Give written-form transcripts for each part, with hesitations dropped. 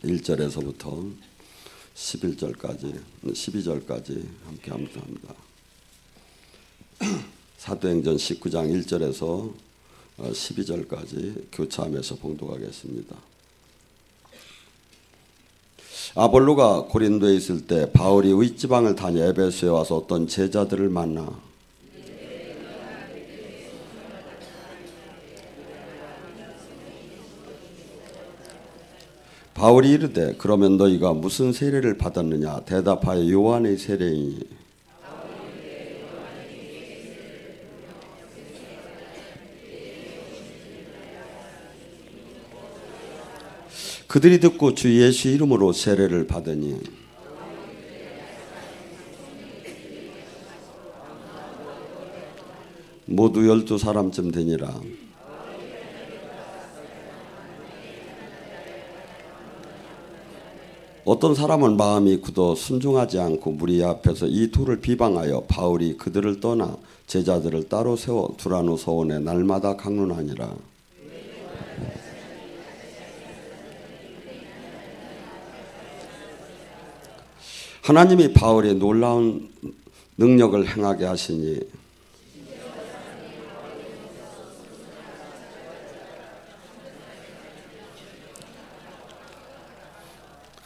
1절에서부터 12절까지 함께 합니다. 사도행전 19장 1절에서 12절까지 교차하면서 봉독하겠습니다. 아볼로가 고린도에 있을 때 바울이 윗지방을 다녀 에베소에 와서 어떤 제자들을 만나 바울이 이르되 그러면 너희가 무슨 세례를 받았느냐 대답하여 요한의 세례이니 그들이 듣고 주 예수 이름으로 세례를 받으니 모두 12사람쯤 되니라. 어떤 사람은 마음이 굳어 순종하지 않고 무리 앞에서 이 둘을 비방하여 바울이 그들을 떠나 제자들을 따로 세워 두라노 서원에 날마다 강론하니라. 하나님이 바울이 놀라운 능력을 행하게 하시니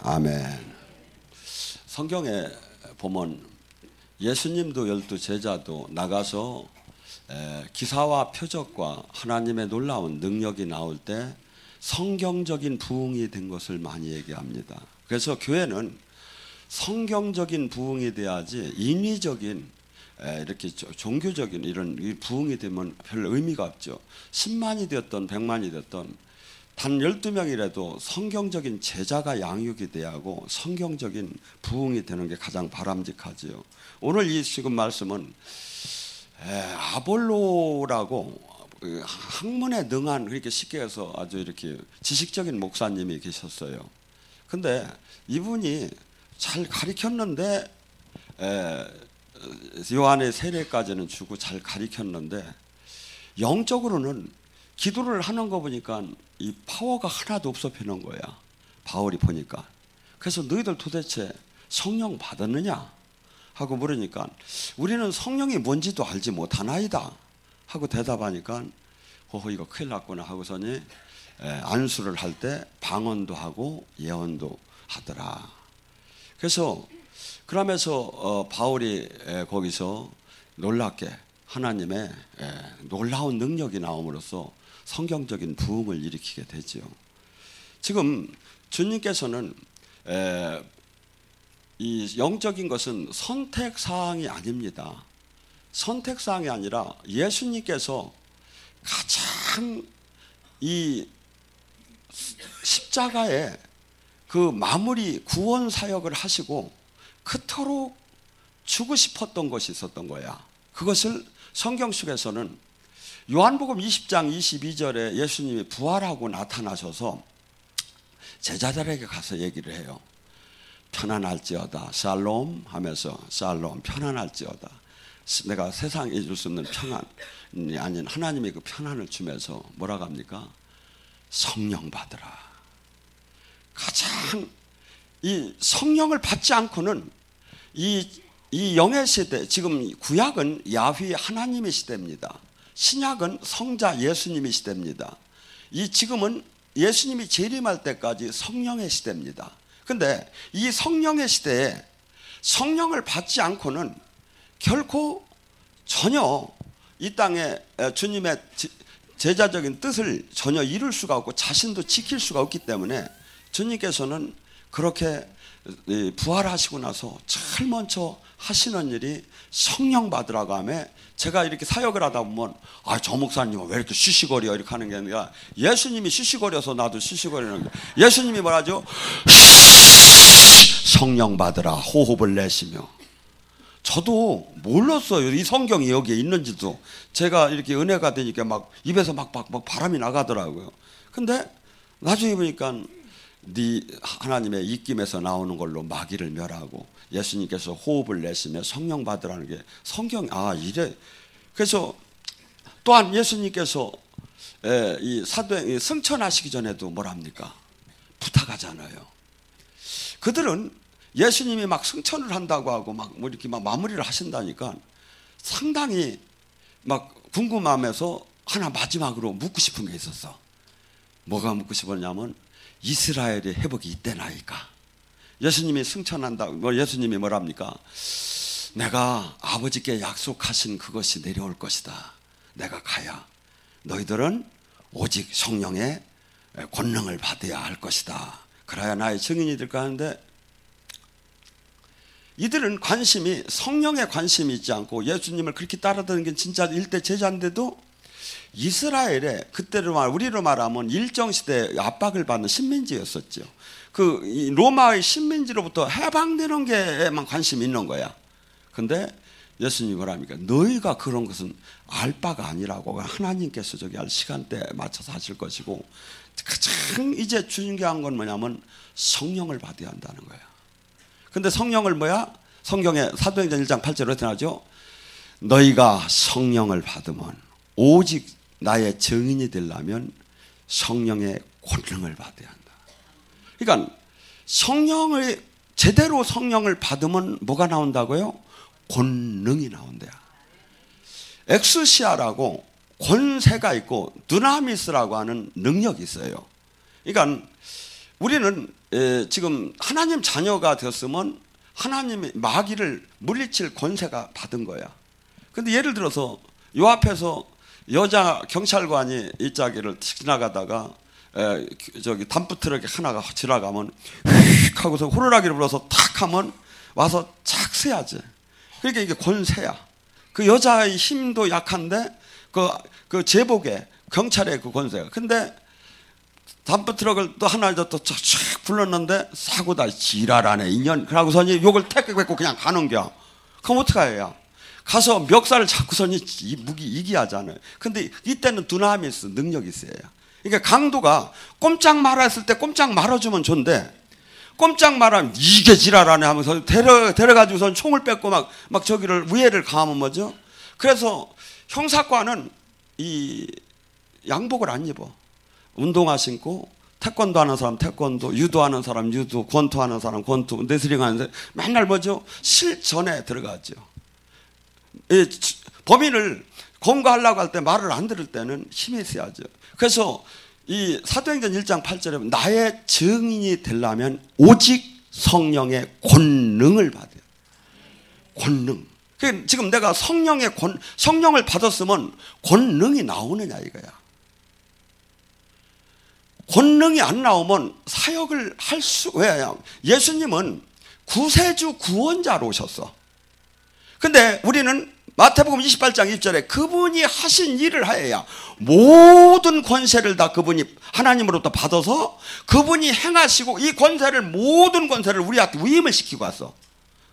아멘. 성경에 보면 예수님도 12제자도 나가서 기사와 표적과 하나님의 놀라운 능력이 나올 때 성경적인 부흥이 된 것을 많이 얘기합니다. 그래서 교회는 성경적인 부흥이 돼야지 인위적인 이렇게 종교적인 이런 부흥이 되면 별 의미가 없죠. 10만이 되었던 100만이 되었던 단 12명이라도 성경적인 제자가 양육이 돼야 하고 성경적인 부흥이 되는 게 가장 바람직하지요. 오늘 이 지금 말씀은 아볼로라고 학문에 능한 그렇게 쉽게 해서 아주 이렇게 지식적인 목사님이 계셨어요. 근데 이분이 잘 가르쳤는데 요한의 세례까지는 주고 잘 가르쳤는데 영적으로는 기도를 하는 거 보니까 이 파워가 하나도 없어 피는 거야. 바울이 보니까. 그래서 너희들 도대체 성령 받았느냐 하고 물으니까 우리는 성령이 뭔지도 알지 못하나이다 하고 대답하니까 이거 큰일 났구나 하고서니 안수를 할 때 방언도 하고 예언도 하더라. 그래서 그러면서 바울이 거기서 놀랍게 하나님의 놀라운 능력이 나옴으로써 성경적인 부흥을 일으키게 되죠. 지금 주님께서는 이 영적인 것은 선택사항이 아닙니다. 선택사항이 아니라 예수님께서 가장 이 십자가에 그 마무리 구원 사역을 하시고 그토록 주고 싶었던 것이 있었던 거야. 그것을 성경 속에서는 요한복음 20장 22절에 예수님이 부활하고 나타나셔서 제자들에게 가서 얘기를 해요. 편안할지어다 샬롬 하면서 샬롬 편안할지어다. 내가 세상에 줄 수 없는 평안이 아닌 하나님의 그 평안을 주면서 뭐라고 합니까? 성령 받으라. 가장 이 성령을 받지 않고는 이 영의 시대, 지금 구약은 야훼 하나님의 시대입니다. 신약은 성자 예수님의 시대입니다. 이 지금은 예수님이 재림할 때까지 성령의 시대입니다. 그런데 이 성령의 시대에 성령을 받지 않고는 결코 전혀 이 땅에 주님의 제자적인 뜻을 전혀 이룰 수가 없고 자신도 지킬 수가 없기 때문에 주님께서는 그렇게 부활하시고 나서 제일 먼저 하시는 일이 성령 받으라고 하며 제가 이렇게 사역을 하다 보면 저 목사님은 왜 이렇게 쉬쉬거려 이렇게 하는 게 아니라 예수님이 쉬쉬거려서 나도 쉬쉬거리는 거예요. 예수님이 뭐라죠? 성령 받으라 호흡을 내쉬며. 저도 몰랐어요. 이 성경이 여기에 있는지도. 제가 이렇게 은혜가 되니까 막 입에서 막 바람이 나가더라고요. 근데 나중에 보니까 네 하나님의 입김에서 나오는 걸로 마귀를 멸하고 예수님께서 호흡을 내쉬며 성령 받으라는 게 성경 이래. 그래서 또한 예수님께서 이 사도행 승천하시기 전에도 뭐랍니까? 부탁하잖아요. 그들은 예수님이 막 승천을 한다고 하고 막 뭐 이렇게 막 마무리를 하신다니까 상당히 막 궁금하면서 하나 마지막으로 묻고 싶은 게 있었어. 뭐가 묻고 싶었냐면 이스라엘의 회복이 이때나이까. 예수님이 승천한다. 예수님이 뭐랍니까? 내가 아버지께 약속하신 그것이 내려올 것이다. 내가 가야 너희들은 오직 성령의 권능을 받아야 할 것이다. 그래야 나의 증인이 될까 하는데 이들은 관심이 성령에 관심이 있지 않고 예수님을 그렇게 따라다니는 게 진짜 일대 제자인데도 이스라엘에 그때로 우리로 말하면 일정시대 압박을 받는 식민지였었죠. 그 로마의 식민지로부터 해방되는 게에만 관심이 있는 거야. 근데 예수님이 뭐랍니까? 너희가 그런 것은 알 바가 아니라고. 하나님께서 저기 할 시간대에 맞춰서 하실 것이고 가장 이제 중요한 건 뭐냐면 성령을 받아야 한다는 거야. 근데 성령을 뭐야? 성경에 사도행전 1장 8절에 이렇게 나오죠. 너희가 성령을 받으면 오직 나의 증인이 되려면 성령의 권능을 받아야 한다. 그러니까 성령을 제대로 성령을 받으면 뭐가 나온다고요? 권능이 나온대요. 엑스시아라고 권세가 있고 두나미스라고 하는 능력이 있어요. 그러니까 우리는 지금 하나님 자녀가 되었으면 하나님의 마귀를 물리칠 권세가 받은 거야. 근데 예를 들어서 요 앞에서 여자 경찰관이 이 자기를 지나가다가 저기 담프트럭에 하나가 지나가면 휙 하고서 호루라기를 불어서 탁 하면 와서 착 세야지. 그러니까 이게 권세야. 그 여자의 힘도 약한데 그 제복에 경찰의 그 권세가. 근데 담프트럭을 또 하나 더 쫙 불렀는데 사고다 지랄하네 인연. 그러고서니 욕을 택 뱉고 그냥 가는겨. 그럼 어떡해요? 가서 멱살을 잡고서니 이 무기 이기하잖아요. 근데 이때는 두나미스 능력이 있어요. 그러니까 강도가 꼼짝 말아 했을 때 꼼짝 말아주면 좋은데 꼼짝 말하면 이게 지랄하네 하면서 데려가지고선 총을 뺏고 막 저기를 위해를 가하면 뭐죠? 그래서 형사과는 이 양복을 안 입어. 운동화 신고 태권도 하는 사람 태권도, 유도하는 사람 유도, 권투하는 사람 권투, 레슬링 하는데 맨날 뭐죠? 실전에 들어가죠. 범인을 검거하려고 할 때 말을 안 들을 때는 힘이 있어야죠. 그래서 이 사도행전 1장 8절에 나의 증인이 되려면 오직 성령의 권능을 받아요. 권능. 지금 내가 성령을 받았으면 권능이 나오느냐 이거야. 권능이 안 나오면 사역을 할 수, 왜요? 예수님은 구세주 구원자로 오셨어. 근데 우리는 마태복음 28장 1절에 그분이 하신 일을 하여야 모든 권세를 다 그분이 하나님으로부터 받아서 그분이 행하시고 이 권세를 모든 권세를 우리한테 위임을 시키고 왔어.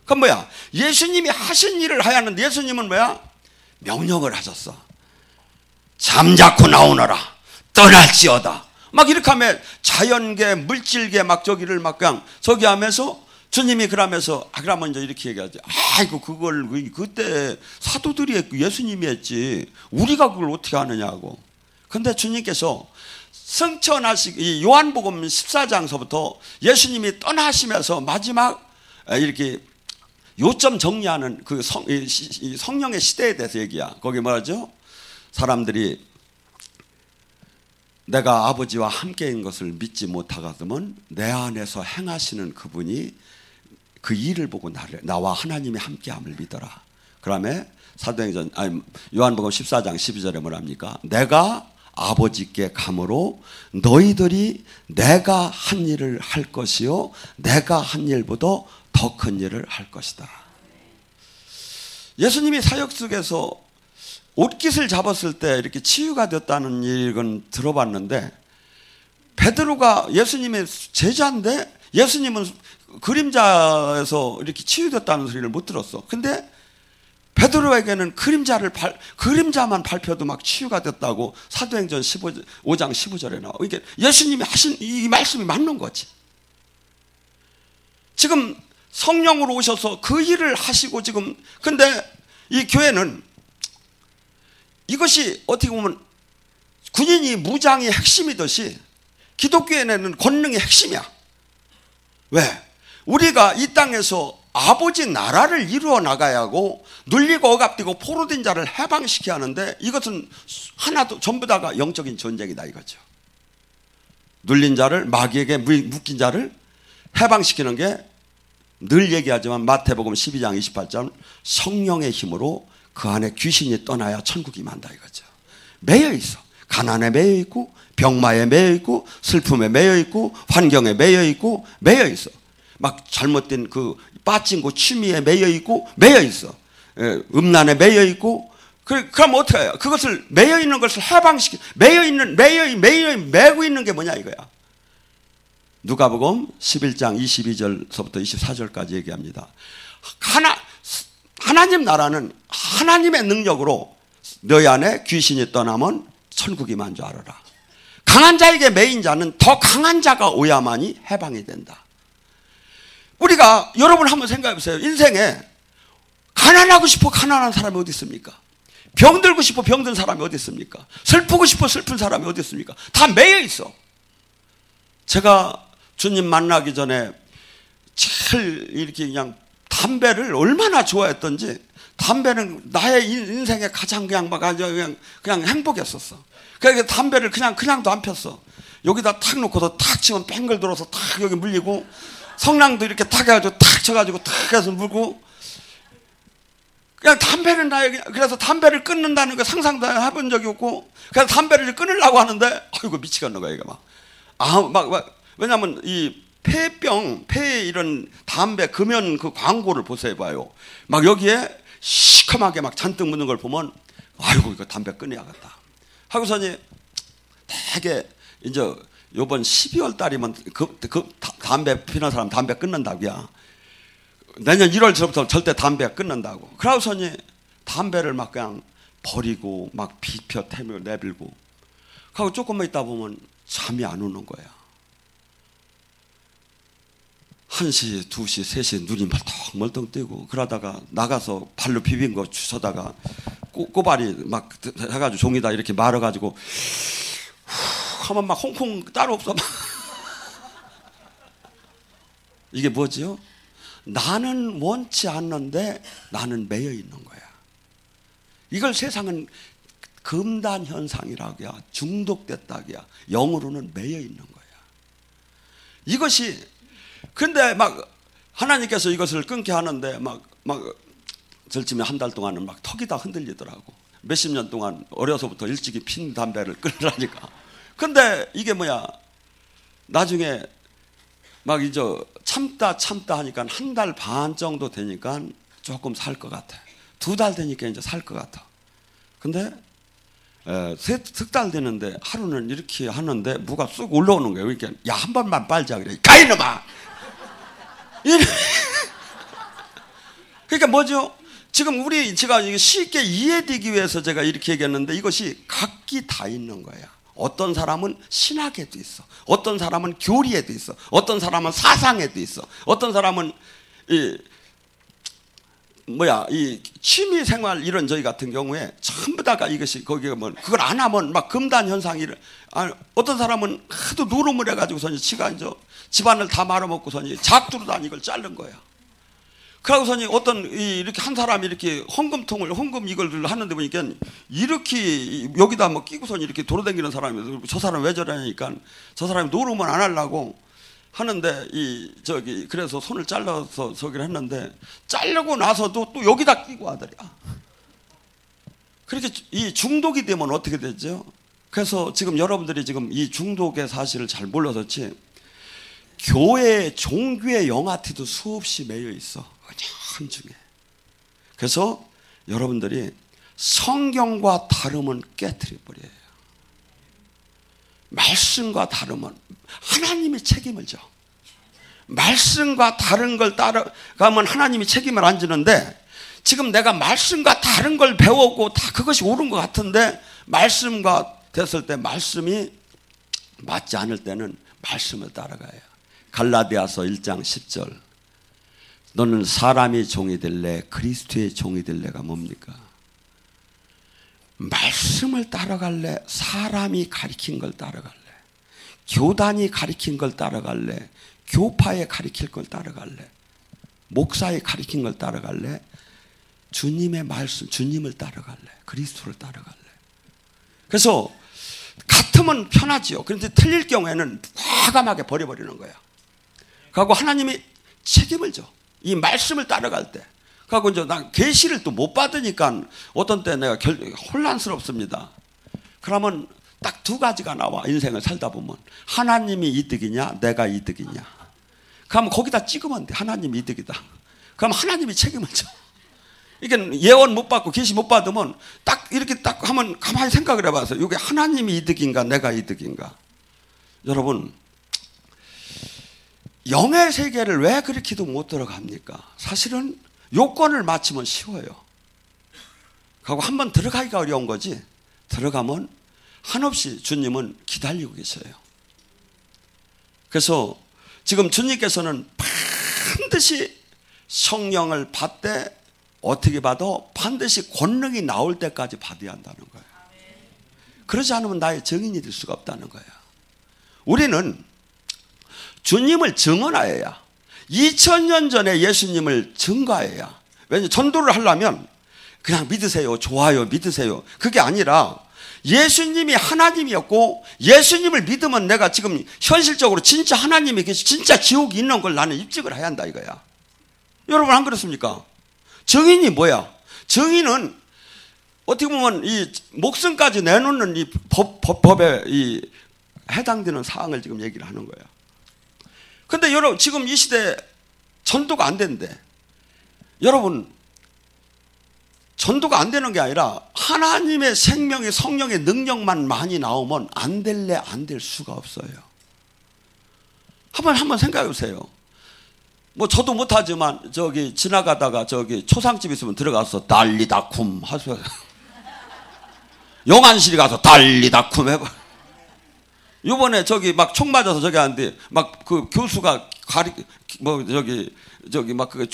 그건 뭐야? 예수님이 하신 일을 해야 하는데 예수님은 뭐야? 명령을 하셨어. 잠자코 나오너라. 떠날지어다. 막 이렇게 하면 자연계, 물질계 막 저기를 막 그냥 저기 하면서 주님이 그러면서 그러면 이제 이렇게 얘기하지. 아이고 그걸 그때 사도들이 했고 예수님이 했지 우리가 그걸 어떻게 하느냐고. 근데 주님께서 승천하시 요한복음 14장서부터 예수님이 떠나시면서 마지막 이렇게 요점 정리하는 그 성령의 시대에 대해서 얘기야. 거기 뭐라죠? 사람들이 내가 아버지와 함께인 것을 믿지 못하거든 내 안에서 행하시는 그분이 그 일을 보고 나와 하나님이 함께함을 믿어라. 그다음에 사도행전 요한복음 14장 12절에 뭐랍니까? 내가 아버지께 감으로 너희들이 내가 한 일을 할 것이요 내가 한 일보다 더 큰 일을 할 것이다. 예수님이 사역 속에서 옷깃을 잡았을 때 이렇게 치유가 됐다는 얘기는 들어봤는데 베드로가 예수님의 제자인데 예수님은 그림자에서 이렇게 치유됐다는 소리를 못 들었어. 근데 베드로에게는 그림자만 발표도 막 치유가 됐다고 사도행전 5장 15절에 나와. 이게 예수님이 하신 이 말씀이 맞는 거지. 지금 성령으로 오셔서 그 일을 하시고 지금 근데 이 교회는 이것이 어떻게 보면 군인이 무장이 핵심이듯이 기독교에는 권능이 핵심이야. 왜? 우리가 이 땅에서 아버지 나라를 이루어 나가야 하고 눌리고 억압되고 포로된 자를 해방시켜야 하는데 이것은 하나도 전부 다가 영적인 전쟁이다 이거죠. 눌린 자를 마귀에게 묶인 자를 해방시키는 게 늘 얘기하지만 마태복음 12장 28절 성령의 힘으로 그 안에 귀신이 떠나야 천국이 임한다 이거죠. 매여 있어. 가난에 매여 있고 병마에 매여 있고 슬픔에 매여 있고 환경에 매여 있고 매여 있어. 막 잘못된 그 빠진 그 취미에 매여 있고 매여 있어. 음란에 매여 있고 그럼 어떻게 해요? 그것을 매여 있는 것을 해방시키 매고 있는 게 뭐냐 이거야. 누가복음 11장 22절서부터 24절까지 얘기합니다. 하나님 나라는 하나님의 능력으로 너희 안에 귀신이 떠나면 천국이 임한 줄 알아라. 강한 자에게 매인 자는 더 강한 자가 오야만이 해방이 된다. 우리가 여러분 한번 생각해 보세요. 인생에 가난하고 싶어 가난한 사람이 어디 있습니까? 병들고 싶어 병든 사람이 어디 있습니까? 슬프고 싶어 슬픈 사람이 어디 있습니까? 다 매여 있어. 제가 주님 만나기 전에 제일 이렇게 그냥 담배를 얼마나 좋아했던지 담배는 나의 인생에 가장 그냥 막 그냥 행복했었어. 그러니까 담배를 그냥도 안 폈어. 여기다 탁 놓고서 탁 치면 뱅글 들어서 탁 여기 물리고 성냥도 이렇게 탁 해가지고 탁 쳐가지고 탁 해서 물고 그냥 담배는 그래서 담배를 끊는다는 거 상상도 해본 적이 없고 그래서 담배를 끊으려고 하는데 아이고 미치겠는 거야 이게 왜냐면 이 폐에 이런 담배 금연 그 광고를 보세요 봐요. 막 여기에 시커멓게 막 잔뜩 묻는 걸 보면 아이고 이거 담배 끊어야겠다 하고서니 되게 이제 요번 12월 달이면 그 담배 피는 사람 담배 끊는다고야. 내년 1월부터 절대 담배 끊는다고. 그러고서니 담배를 막 그냥 버리고 막 비벼 태밀고 내밀고 하고 조금만 있다 보면 잠이 안 오는 거야. 1시, 2시, 3시 눈이 멀뚱멀뚱 뜨고 그러다가 나가서 발로 비빈 거 주워다가 꼬발이 막 해가지고 종이다 이렇게 말아가지고 하면 막 홍콩 따로 없어. 이게 뭐지요? 나는 원치 않는데 나는 매여 있는 거야. 이걸 세상은 금단 현상이라고야. 중독됐다고야. 영으로는 매여 있는 거야. 이것이 근데 막 하나님께서 이것을 끊게 하는데 막 절치면 한 달 동안은 막 턱이 다 흔들리더라고. 몇십 년 동안 어려서부터 일찍이 핀 담배를 끊으라니까. 근데 이게 뭐야? 나중에 막 이제 참다 하니까 한 달 반 정도 되니까 조금 살 것 같아. 2달 되니까 이제 살 것 같아. 근데 석 달 되는데 하루는 이렇게 하는데 뭐가 쑥 올라오는 거예요. 그러니까 야, 한 번만 빨자 그래. 가 이놈아. 그러니까 뭐죠? 지금 제가 쉽게 이해되기 위해서 제가 이렇게 얘기했는데 이것이 각기 다 있는 거야. 어떤 사람은 신학에도 있어. 어떤 사람은 교리에도 있어. 어떤 사람은 사상에도 있어. 어떤 사람은 이 취미 생활 이런 저희 같은 경우에 전부 다가 이것이 거기가 뭐 그걸 안 하면 막 금단 현상이 어떤 사람은 하도 노름을 해가지고서 지가 이제 집안을 다 말아먹고서니 작두로다 이걸 자른 거야. 그러고서니 이렇게 한 사람이 이렇게 헌금 이걸 하는데 보니까 이렇게 여기다 뭐 끼고서 이렇게 돌아다니는 사람이 저 사람 왜 저러냐니까 저 사람이 노름을 안 하려고 하는데 그래서 손을 잘라서 저기를 했는데 자르고 나서도 또 여기다 끼고 하더라. 그렇게 이 중독이 되면 어떻게 되죠? 그래서 지금 여러분들이 지금 이 중독의 사실을 잘 몰라서지 교회 종교의 영아티도 수없이 매여 있어. 그냥 중에. 그래서 여러분들이 성경과 다르면 깨트려 버려요. 말씀과 다르면 하나님이 책임을 져. 말씀과 다른 걸 따라가면 하나님이 책임을 안 지는데 지금 내가 말씀과 다른 걸 배웠고 다 그것이 옳은 것 같은데 말씀과 됐을 때 말씀이 맞지 않을 때는 말씀을 따라가요. 갈라디아서 1장 10절 너는 사람의 종이 될래 그리스도의 종이 될래가 뭡니까? 말씀을 따라갈래? 사람이 가리킨 걸 따라갈래? 교단이 가리킨 걸 따라갈래? 교파에 가리킬 걸 따라갈래? 목사에 가리킨 걸 따라갈래? 주님의 말씀, 주님을 따라갈래? 그리스도를 따라갈래? 그래서 같으면 편하지요. 그런데 틀릴 경우에는 과감하게 버려버리는 거야. 그리고 하나님이 책임을 져. 이 말씀을 따라갈 때. 그리고 이제 난 계시를 또 못 받으니까 어떤 때 내가 혼란스럽습니다. 그러면 딱 두 가지가 나와. 인생을 살다 보면 하나님이 이득이냐 내가 이득이냐. 그러면 거기다 찍으면 돼. 하나님이 이득이다. 그럼 하나님이 책임을 져. 이게 예언 못 받고 계시 못 받으면 딱 이렇게 딱 하면 가만히 생각을 해봐서 이게 하나님이 이득인가 내가 이득인가. 여러분 영의 세계를 왜 그렇게도 못 들어갑니까? 사실은 요건을 맞추면 쉬워요. 그리고 한번 들어가기가 어려운 거지. 들어가면 한없이 주님은 기다리고 계셔요. 그래서 지금 주님께서는 반드시 성령을 받되 어떻게 봐도 반드시 권능이 나올 때까지 받아야 한다는 거예요. 그러지 않으면 나의 증인이 될 수가 없다는 거예요. 우리는 주님을 증언하여야 2000년 전에 예수님을 증거해야. 왜냐하면 전도를 하려면 그냥 믿으세요, 좋아요, 믿으세요. 그게 아니라 예수님이 하나님이었고 예수님을 믿으면 내가 지금 현실적으로 진짜 하나님이 계시, 진짜 지옥이 있는 걸 나는 입증을 해야 한다 이거야. 여러분 안 그렇습니까? 증인이 뭐야? 증인은 어떻게 보면 이 목숨까지 내놓는 이 법에 이 해당되는 사항을 지금 얘기를 하는 거야. 근데 여러분 지금 이 시대에 전도가 안 된대. 여러분 전도가 안 되는 게 아니라 하나님의 생명의 성령의 능력만 많이 나오면 안 될래 안 될 수가 없어요. 한번 생각해 보세요. 뭐 저도 못하지만 저기 지나가다가 저기 초상집 있으면 들어가서 달리다쿰 하세요. 영안실에 가서 달리다쿰 해봐. 요번에 저기 막 총 맞아서 저기 하는데 막 그 교수가 저기 막 그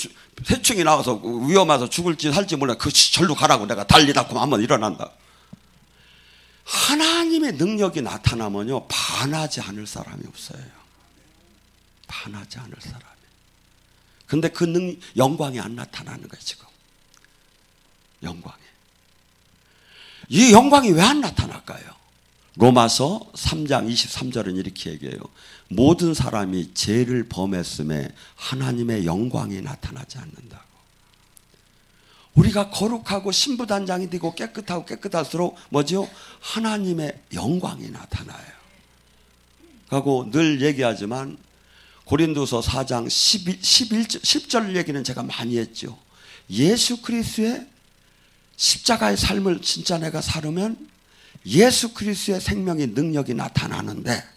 세충이 나와서 위험해서 죽을지 살지 몰라. 그 절로 가라고 내가 달리다쿰 한번 일어난다. 하나님의 능력이 나타나면요 반하지 않을 사람이 없어요. 반하지 않을 사람이. 근데 그 영광이 안 나타나는 거예요 지금. 영광이. 이 영광이 왜 안 나타날까요? 로마서 3장 23절은 이렇게 얘기해요. 모든 사람이 죄를 범했음에 하나님의 영광이 나타나지 않는다고. 우리가 거룩하고 신부단장이 되고 깨끗하고 깨끗할수록 뭐죠? 하나님의 영광이 나타나요. 하고 늘 얘기하지만 고린도서 4장 10절 얘기는 제가 많이 했죠. 예수 그리스도의 십자가의 삶을 진짜 내가 살으면 예수 그리스도의 생명의 능력이 나타나는데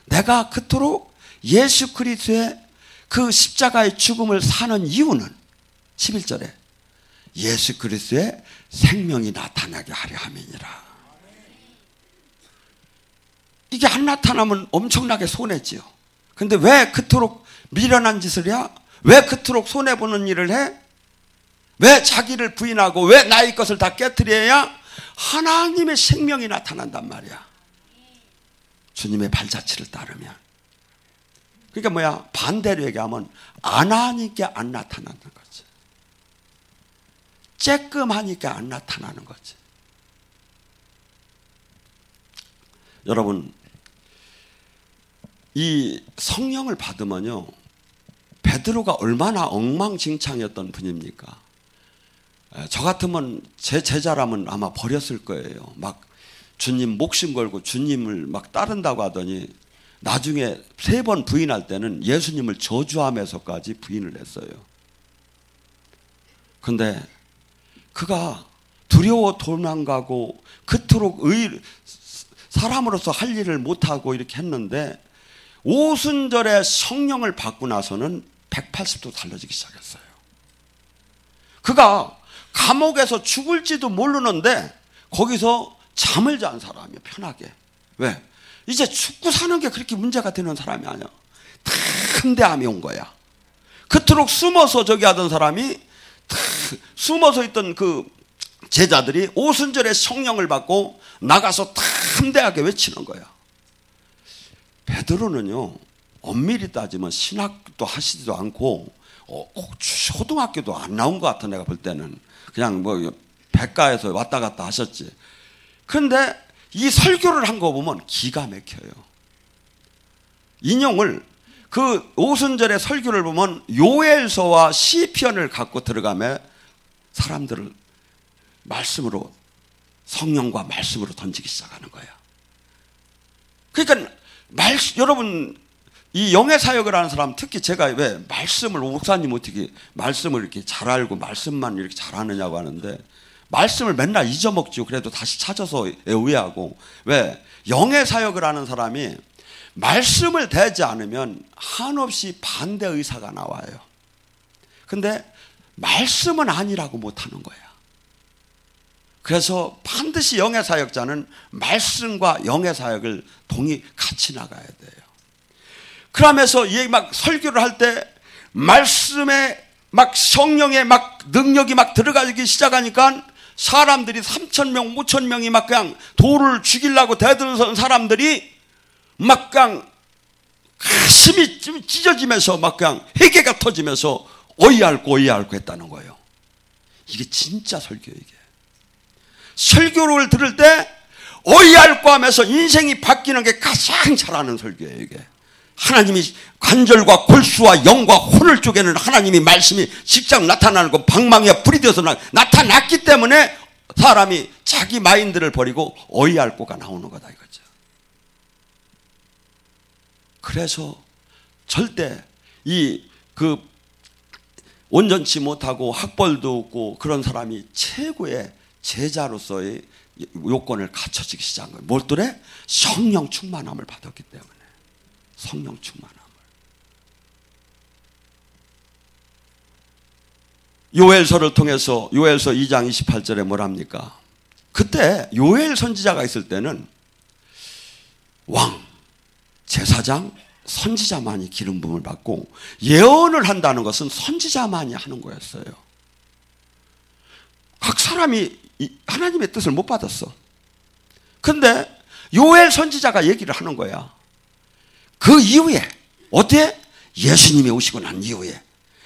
내가 그토록 예수 그리스도의 그 십자가의 죽음을 사는 이유는 11절에 예수 그리스도의 생명이 나타나게 하려 함이니라. 이게 안 나타나면 엄청나게 손해지요. 근데 왜 그토록 미련한 짓을 해? 왜 그토록 손해보는 일을 해? 왜 자기를 부인하고 왜 나의 것을 다 깨트려야 하나님의 생명이 나타난단 말이야. 주님의 발자취를 따르면. 그러니까 뭐야? 반대로 얘기하면 안 하니까 안 나타나는 거지. 쬐끔하니까 안 나타나는 거지. 여러분 이 성령을 받으면요 베드로가 얼마나 엉망진창이었던 분입니까? 저 같으면 제 제자라면 아마 버렸을 거예요. 막 주님 목숨 걸고 주님을 막 따른다고 하더니 나중에 3번 부인할 때는 예수님을 저주하면서까지 부인을 했어요. 근데 그가 두려워 도망가고 그토록 사람으로서 할 일을 못하고 이렇게 했는데 오순절에 성령을 받고 나서는 180도 달라지기 시작했어요. 그가 감옥에서 죽을지도 모르는데 거기서 잠을 잔 사람이에요. 편하게. 왜? 이제 죽고 사는 게 그렇게 문제가 되는 사람이 아니야. 담대함이 온 거야. 그토록 숨어서 저기 하던 사람이 숨어서 있던 그 제자들이 오순절에 성령을 받고 나가서 담대하게 외치는 거야. 베드로는요, 엄밀히 따지면 신학도 하시지도 않고 꼭 초등학교도 안 나온 것 같아. 내가 볼 때는 그냥 뭐 백가에서 왔다 갔다 하셨지. 그런데 이 설교를 한 거 보면 기가 막혀요. 인용을 그 오순절의 설교를 보면 요엘서와 시편을 갖고 들어가며 사람들을 말씀으로, 성령과 말씀으로 던지기 시작하는 거예요. 그러니까 여러분, 이 영의 사역을 하는 사람, 특히 제가 왜 말씀을, 목사님 어떻게 말씀을 이렇게 잘 알고 말씀만 이렇게 잘하느냐고 하는데, 말씀을 맨날 잊어먹죠. 그래도 다시 찾아서 의뢰하고. 왜? 영의 사역을 하는 사람이 말씀을 대지 않으면 한없이 반대 의사가 나와요. 근데 말씀은 아니라고 못하는 거야. 그래서 반드시 영의 사역자는 말씀과 영의 사역을 같이 나가야 돼요. 그러면서 이 막 설교를 할 때 말씀에 막 성령의 막 능력이 막 들어가기 시작하니까 사람들이 3,000명, 5,000명이 막 그냥 돌을 죽이려고 대드는 사람들이 막 그냥 가슴이 찢어지면서 막 그냥 회개가 터지면서 어이없고 했다는 거예요. 이게 진짜 설교예요. 이게 설교를 들을 때 어이없고 하면서 인생이 바뀌는 게 가장 잘하는 설교예요. 이게 하나님이 관절과 골수와 영과 혼을 쪼개는 하나님이 말씀이 직접 나타나는 거, 방망이가 불이 되어서 나타났기 때문에 사람이 자기 마인드를 버리고 어이없고가 나오는 거다 이거죠. 그래서 절대 온전치 못하고 학벌도 없고 그런 사람이 최고의 제자로서의 요건을 갖춰지기 시작한 거예요. 뭘더래? 성령 충만함을 받았기 때문에. 성령 충만함을. 요엘서를 통해서 요엘서 2장 28절에 뭐랍니까? 그때 요엘 선지자가 있을 때는 왕, 제사장, 선지자만이 기름 부음을 받고 예언을 한다는 것은 선지자만이 하는 거였어요. 각 사람이 하나님의 뜻을 못 받았어. 근데 요엘 선지자가 얘기를 하는 거야. 그 이후에 어때? 예수님이 오시고 난 이후에,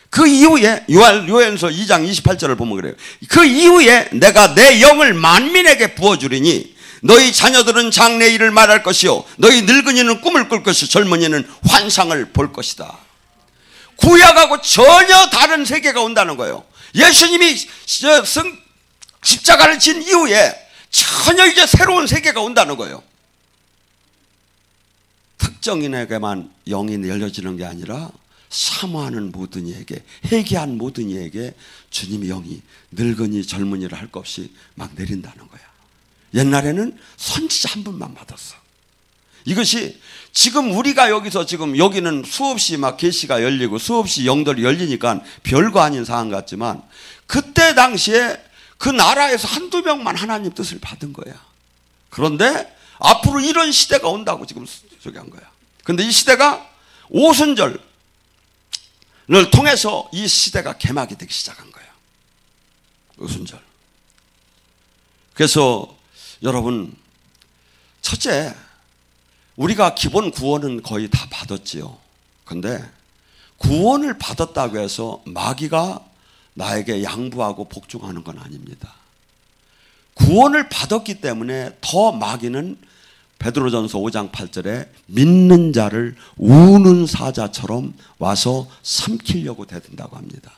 그 이후에 요엘서 2장 28절을 보면 그래요. 그 이후에 내가 내 영을 만민에게 부어주리니 너희 자녀들은 장래 일을 말할 것이요 너희 늙은이는 꿈을 꿀 것이요 젊은이는 환상을 볼 것이다. 구약하고 전혀 다른 세계가 온다는 거예요. 예수님이 십자가를 진 이후에 전혀 이제 새로운 세계가 온다는 거예요. 특정인에게만 영이 열려지는 게 아니라 사모하는 모든 이에게, 회개한 모든 이에게 주님의 영이 늙은이 젊은이를 할 것 없이 막 내린다는 거야. 옛날에는 선지자 한 분만 받았어. 이것이 지금 우리가 여기는 수없이 막 계시가 열리고 수없이 영들이 열리니까 별거 아닌 상황 같지만 그때 당시에 그 나라에서 한두 명만 하나님 뜻을 받은 거야. 그런데 앞으로 이런 시대가 온다고 지금 저기 한 거야. 근데 이 시대가 오순절을 통해서 이 시대가 개막이 되기 시작한 거야. 오순절. 그래서 여러분, 첫째, 우리가 기본 구원은 거의 다 받았지요. 근데 구원을 받았다고 해서 마귀가 나에게 양보하고 복종하는 건 아닙니다. 구원을 받았기 때문에 더 마귀는 베드로전서 5장 8절에 믿는 자를 우는 사자처럼 와서 삼키려고 대든다고 합니다.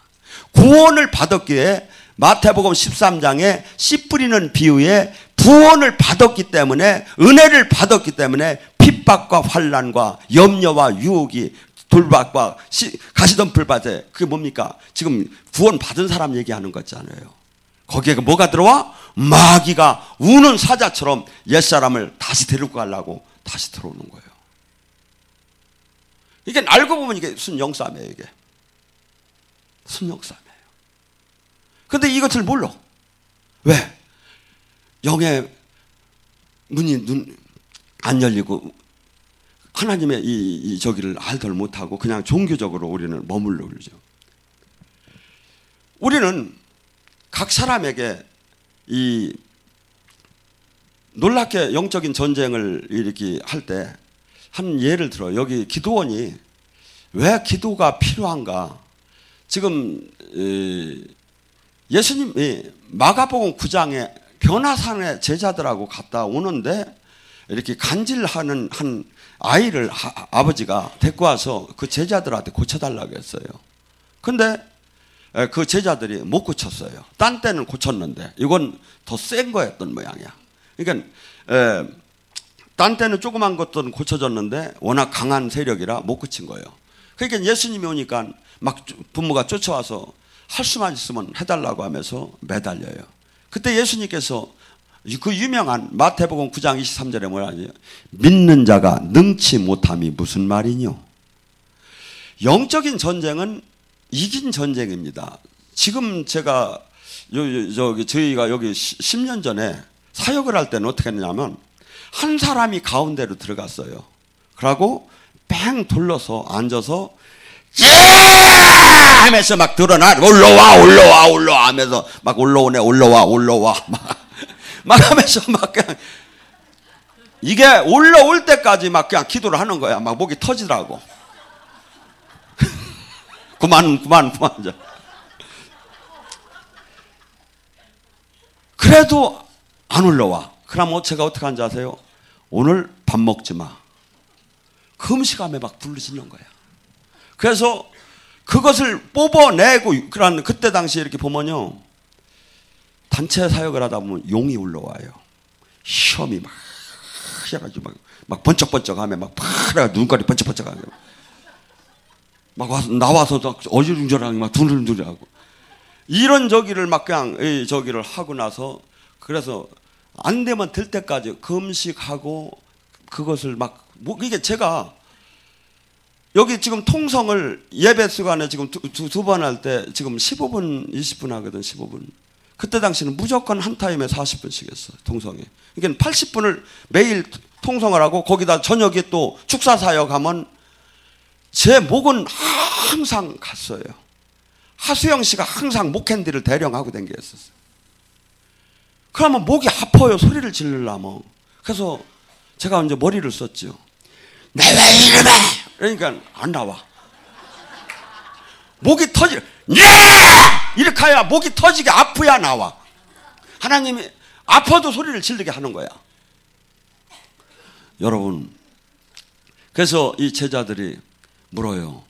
구원을 받았기에 마태복음 13장에 씨 뿌리는 비유에 구원을 받았기 때문에, 은혜를 받았기 때문에 핍박과 환난과 염려와 유혹이 돌박과 가시덤불밭에, 그게 뭡니까? 지금 구원 받은 사람 얘기하는 거잖아요. 거기에 뭐가 들어와? 마귀가 우는 사자처럼 옛사람을 다시 데리고 가려고 다시 들어오는 거예요. 이게 알고 보면 이게 순영싸움이에요. 이게 순영싸움이에요. 근데 이것을 몰라. 왜? 영의 문이 안 열리고 하나님의 이 저기를 알들 못하고 그냥 종교적으로 우리는 머물러 그러죠. 우리는 각 사람에게 이 놀랍게 영적인 전쟁을 이렇게 할 때 한 예를 들어 여기 기도원이 왜 기도가 필요한가? 지금 예수님이 마가복음 9장에 변화산에 제자들하고 갔다 오는데 이렇게 간질하는 한 아이를 아버지가 데리고 와서 그 제자들한테 고쳐달라고 했어요. 근데 그 제자들이 못 고쳤어요. 딴 때는 고쳤는데 이건 더 센 거였던 모양이야. 그러니까 딴 때는 조그만 것들은 고쳐졌는데 워낙 강한 세력이라 못 고친 거예요. 그러니까 예수님이 오니까 막 부모가 쫓아와서 할 수만 있으면 해달라고 하면서 매달려요. 그때 예수님께서 그 유명한 마태복음 9장 23절에 뭐라 하냐? 믿는 자가 능치 못함이 무슨 말이뇨? 영적인 전쟁은 이긴 전쟁입니다. 지금 제가 저희가 여기 10년 전에 사역을 할 때는 어떻게 했냐면 한 사람이 가운데로 들어갔어요. 그러고 뺑 돌려서 앉아서 하면서 막 드러나 올라와 하면서 막 올라오네 올라와 막 하면서 막 그냥 이게 올라올 때까지 막 그냥 기도를 하는 거야. 막 목이 터지더라고. 그만. 그래도 안 올라와. 그럼 제가 어떻게 하는지 아세요? 오늘 밥 먹지 마. 금식하며 막 부르짖는 거야. 그래서 그것을 뽑아내고, 그때 당시에 이렇게 보면요. 단체 사역을 하다 보면 용이 올라와요. 시험이 막 해가지고 막 번쩍번쩍 하며 막 파래가 눈깔이 번쩍번쩍 하고 막 와서 나와서 어지rum절하게 막 두들두들하고 이런 저기를 막 그냥 저기를 하고 나서 그래서 안 되면 될 때까지 금식하고 그것을 막 이게 제가 여기 지금 통성을 예배 시간에 지금 두 번 할 때 지금 15분 20분 하거든. 15분. 그때 당시는 무조건 한 타임에 40분씩 했어요. 통성에. 그러니까 80분을 매일 통성을 하고 거기다 저녁에 또 축사 사역하면 제 목은 항상 갔어요. 하수영 씨가 항상 목캔디를 대령하고 댕겼었어요. 그러면 목이 아파요. 소리를 지르려면. 그래서 제가 이제 머리를 썼죠. 내가 이름에 그러니까 안 나와. 목이 터지 이렇게 해야 목이 터지게 아프야 나와. 하나님이 아파도 소리를 지르게 하는 거야. 여러분, 그래서 이 제자들이 물어요.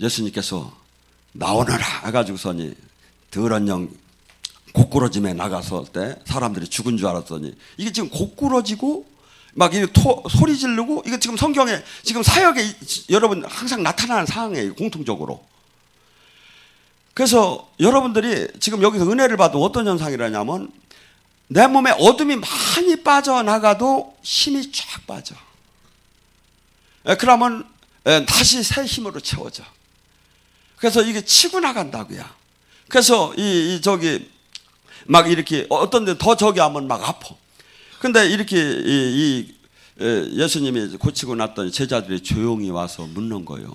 예수님께서 나오너라 해가지고서니 더러운 영 고꾸러짐에 나가서 때 사람들이 죽은 줄 알았더니 이게 지금 고꾸러지고 막 소리 지르고 이게 지금 성경에 지금 사역에 여러분 항상 나타나는 상황이에요. 공통적으로. 그래서 여러분들이 지금 여기서 은혜를 받으면 어떤 현상이라냐면 내 몸에 어둠이 많이 빠져나가도 힘이 쫙 빠져. 그러면 다시 새 힘으로 채워져. 그래서 이게 치고 나간다고요. 그래서 저기 막 이렇게 어떤 데 더 저기 하면 막 아파. 근데 이렇게 예수님이 고치고 났더니 제자들이 조용히 와서 묻는 거예요.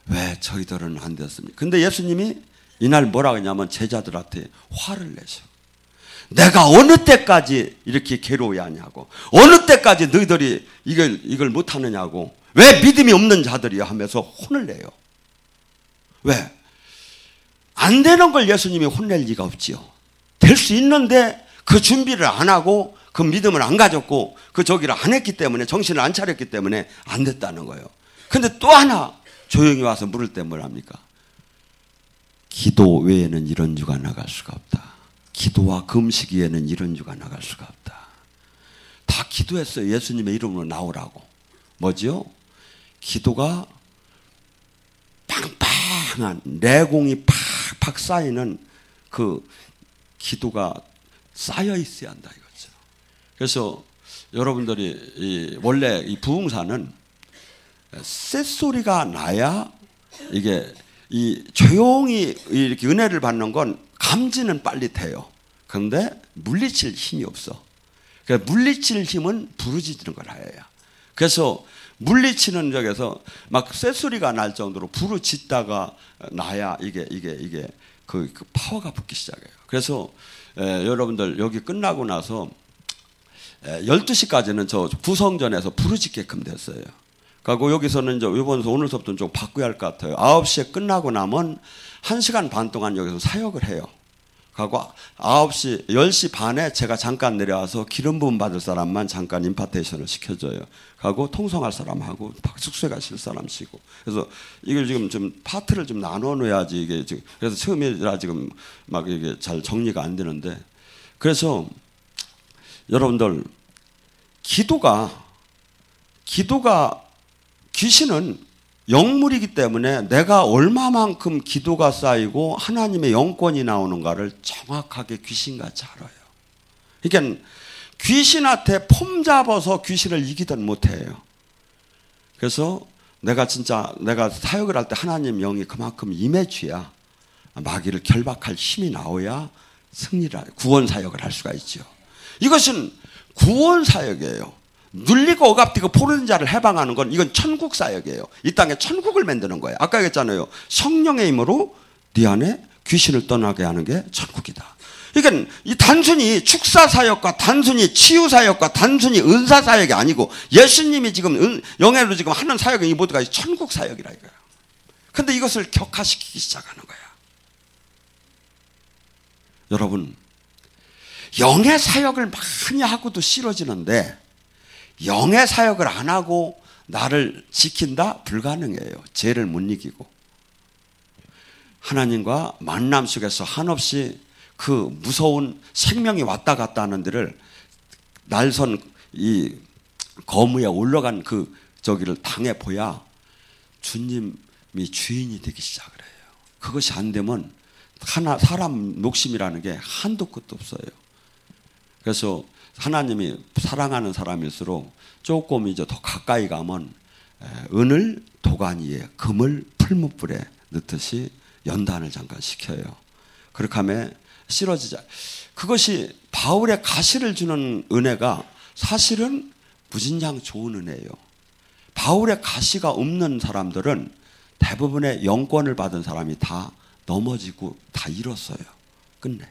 왜 저희들은 안 됐습니까? 근데 예수님이 이날 뭐라고 했냐면 제자들한테 화를 내셔. 내가 어느 때까지 이렇게 괴로워야 하냐고. 어느 때까지 너희들이 이걸 못하느냐고. 왜 믿음이 없는 자들이야 하면서 혼을 내요. 왜? 안 되는 걸 예수님이 혼낼 리가 없지요. 될 수 있는데 그 준비를 안 하고 그 믿음을 안 가졌고 그 저기를 안 했기 때문에 정신을 안 차렸기 때문에 안 됐다는 거예요. 근데 또 하나 조용히 와서 물을 때 뭘 합니까? 기도 외에는 이런 주가 나갈 수가 없다. 기도와 금식 외에는 이런 주가 나갈 수가 없다. 다 기도했어요. 예수님의 이름으로 나오라고. 뭐지요? 기도가 빵빵한 내공이 팍팍 쌓이는 그 기도가 쌓여 있어야 한다 이거죠. 그래서 여러분들이 원래 이 부흥사는 쇳소리가 나야 이게 조용히 이렇게 은혜를 받는 건 감지는 빨리 돼요. 그런데 물리칠 힘이 없어. 그러니까 물리칠 힘은 부르짖는 걸 해야. 그래서 물리치는 적에서 막 쇳소리가 날 정도로 부르짖다가 나야 이게 그 파워가 붙기 시작해요. 그래서 여러분들 여기 끝나고 나서 12시까지는 저 구성전에서 부르짖게끔 됐어요. 그리고 여기서는 이제 이번 오늘서부터는 좀 바꿔야 할 것 같아요. 9시에 끝나고 나면 1시간 반 동안 여기서 사역을 해요. 그리고 9시, 10시 반에 제가 잠깐 내려와서 기름 부음 받을 사람만 잠깐 임파테이션을 시켜줘요. 그리고 통성할 사람하고 숙소에 가실 사람 쉬고. 그래서 이걸 지금 좀 파트를 좀 나눠 놓아야지 이게 지금, 그래서 처음이라 지금 막 이게 잘 정리가 안 되는데. 그래서 여러분들, 기도가 귀신은 영물이기 때문에 내가 얼마만큼 기도가 쌓이고 하나님의 영권이 나오는가를 정확하게 귀신같이 알아요. 그러니까 귀신한테 폼 잡아서 귀신을 이기든 못해요. 그래서 내가 사역을 할 때 하나님 영이 그만큼 임해줘야 마귀를 결박할 힘이 나오야 구원 사역을 할 수가 있죠. 이것은 구원 사역이에요. 눌리고 억압되고 포르는 자를 해방하는 건 이건 천국 사역이에요. 이 땅에 천국을 만드는 거예요. 아까 얘기했잖아요. 성령의 힘으로 네 안에 귀신을 떠나게 하는 게 천국이다. 그러니까 이 단순히 축사 사역과 단순히 치유 사역과 단순히 은사 사역이 아니고 예수님이 지금 영예로 지금 하는 사역은 이 모두가 천국 사역이라 이거야. 근데 이것을 격화시키기 시작하는 거야. 여러분, 영의 사역을 많이 하고도 싫어지는데 영의 사역을 안 하고 나를 지킨다? 불가능해요. 죄를 못 이기고. 하나님과 만남 속에서 한없이 그 무서운 생명이 왔다 갔다 하는 데를 날선 이 거무에 올라간 그 저기를 당해보야 주님이 주인이 되기 시작을 해요. 그것이 안 되면 사람 욕심이라는 게 한도 끝도 없어요. 그래서 하나님이 사랑하는 사람일수록 조금 이제 더 가까이 가면 은을 도가니에 금을 풀무불에 넣듯이 연단을 잠깐 시켜요. 그렇게 하면 싫어지자. 그것이 바울의 가시를 주는 은혜가 사실은 무진장 좋은 은혜예요. 바울의 가시가 없는 사람들은 대부분의 영권을 받은 사람이 다 넘어지고 다 잃었어요. 끝내.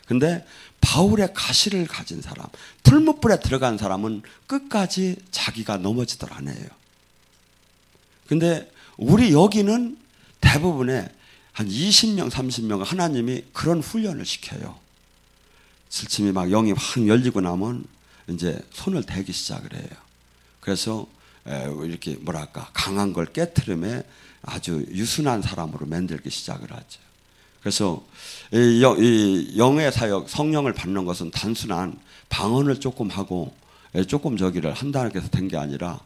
근데 바울의 가시를 가진 사람, 풀무불에 들어간 사람은 끝까지 자기가 넘어지들 않아요. 근데 우리 여기는 대부분의 한 20명, 30명 하나님이 그런 훈련을 시켜요. 슬침이 막 영이 확 열리고 나면 이제 손을 대기 시작을 해요. 그래서 이렇게 뭐랄까 강한 걸 깨트림에 아주 유순한 사람으로 만들기 시작을 하죠. 그래서 이 영의 사역, 성령을 받는 것은 단순한 방언을 조금 하고 조금 저기를 한다고 해서 된 게 아니라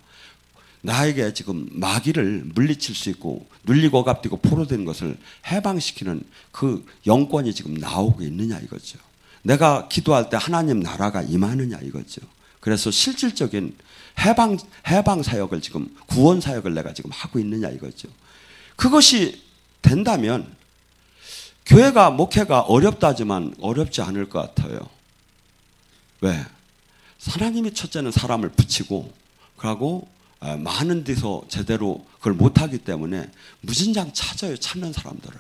나에게 지금 마귀를 물리칠 수 있고 눌리고 억압되고 포로된 것을 해방시키는 그 영권이 지금 나오고 있느냐 이거죠. 내가 기도할 때 하나님 나라가 임하느냐 이거죠. 그래서 실질적인 해방 사역을 지금 구원 사역을 내가 지금 하고 있느냐 이거죠. 그것이 된다면 교회가 목회가 어렵다지만 어렵지 않을 것 같아요. 왜? 하나님이 첫째는 사람을 붙이고 그러고 많은 데서 제대로 그걸 못하기 때문에 무진장 찾아요. 찾는 사람들을.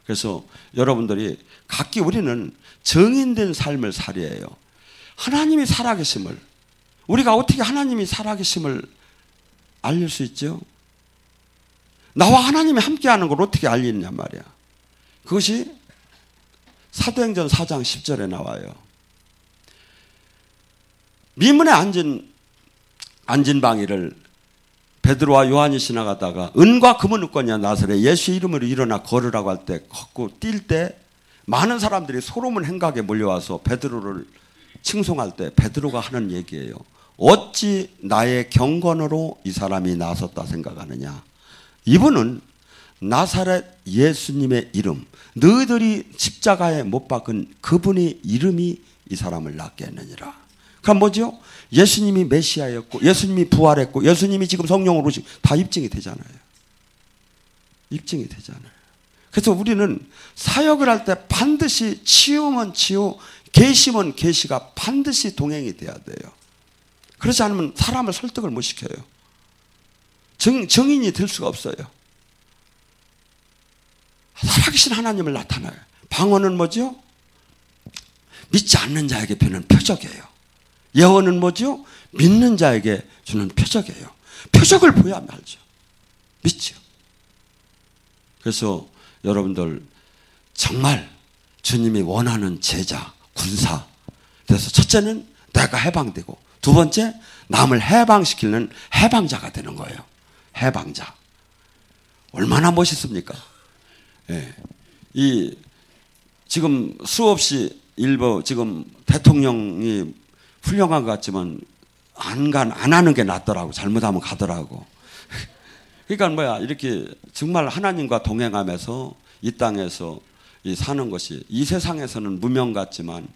그래서 여러분들이 각기 우리는 정인된 삶을 살아야 해요. 하나님이 살아계심을 우리가 어떻게 하나님이 살아계심을 알릴 수 있죠? 나와 하나님이 함께하는 걸 어떻게 알리느냐 말이야. 그것이 사도행전 4장 10절에 나와요. 미문에 앉은 방위를 베드로와 요한이 지나가다가 은과 금은 없거냐 나사렛 예수 이름으로 일어나 걸으라고 할 때 걷고 뛸 때 많은 사람들이 소로몬 행각에 몰려와서 베드로를 칭송할 때 베드로가 하는 얘기예요. 어찌 나의 경건으로 이 사람이 나섰다 생각하느냐. 이분은 나사렛 예수님의 이름, 너희들이 십자가에 못 박은 그분의 이름이 이 사람을 낫게 했느니라. 그럼 뭐죠? 예수님이 메시아였고 예수님이 부활했고 예수님이 지금 성령으로 다 입증이 되잖아요. 입증이 되잖아요. 그래서 우리는 사역을 할 때 반드시 치유면 치유, 계시면 계시가 반드시 동행이 돼야 돼요. 그렇지 않으면 사람을 설득을 못 시켜요. 정인이 될 수가 없어요. 살아계신 하나님을 나타나요. 방언은 뭐죠? 믿지 않는 자에게 표는 표적이에요. 예언은 뭐죠? 믿는 자에게 주는 표적이에요. 표적을 보여야 알죠. 믿죠. 그래서 여러분들 정말 주님이 원하는 제자, 군사. 그래서 첫째는 내가 해방되고, 두 번째 남을 해방시키는 해방자가 되는 거예요. 해방자. 얼마나 멋있습니까? 예. 이 지금 수없이 일부 지금 대통령이 훌륭한 것 같지만 안 하는 게 낫더라고. 잘못하면 가더라고. 그러니까 뭐야, 이렇게 정말 하나님과 동행하면서 이 땅에서 사는 것이, 이 세상에서는 무명 같지만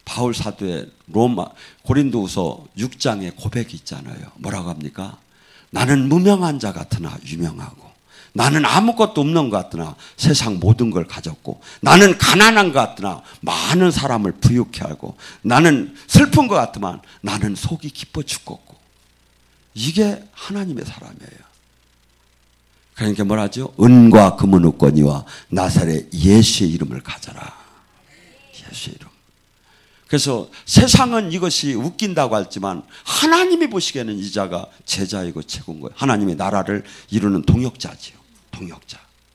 바울 사도의 고린도후서 6장의 고백이 있잖아요. 뭐라고 합니까? 나는 무명한 자 같으나 유명하고, 나는 아무것도 없는 것 같으나 세상 모든 걸 가졌고, 나는 가난한 것 같으나 많은 사람을 부유케 하고, 나는 슬픈 것 같지만 나는 속이 기뻐 죽겠고. 이게 하나님의 사람이에요. 그러니까 뭐라죠? 은과 금은 없거니와 나사렛 예수의 이름을 가져라. 예수의 이름. 그래서 세상은 이것이 웃긴다고 했지만 하나님이 보시기에는 이 자가 제자이고 최고인 거예요. 하나님의 나라를 이루는 동역자지요. 동역자.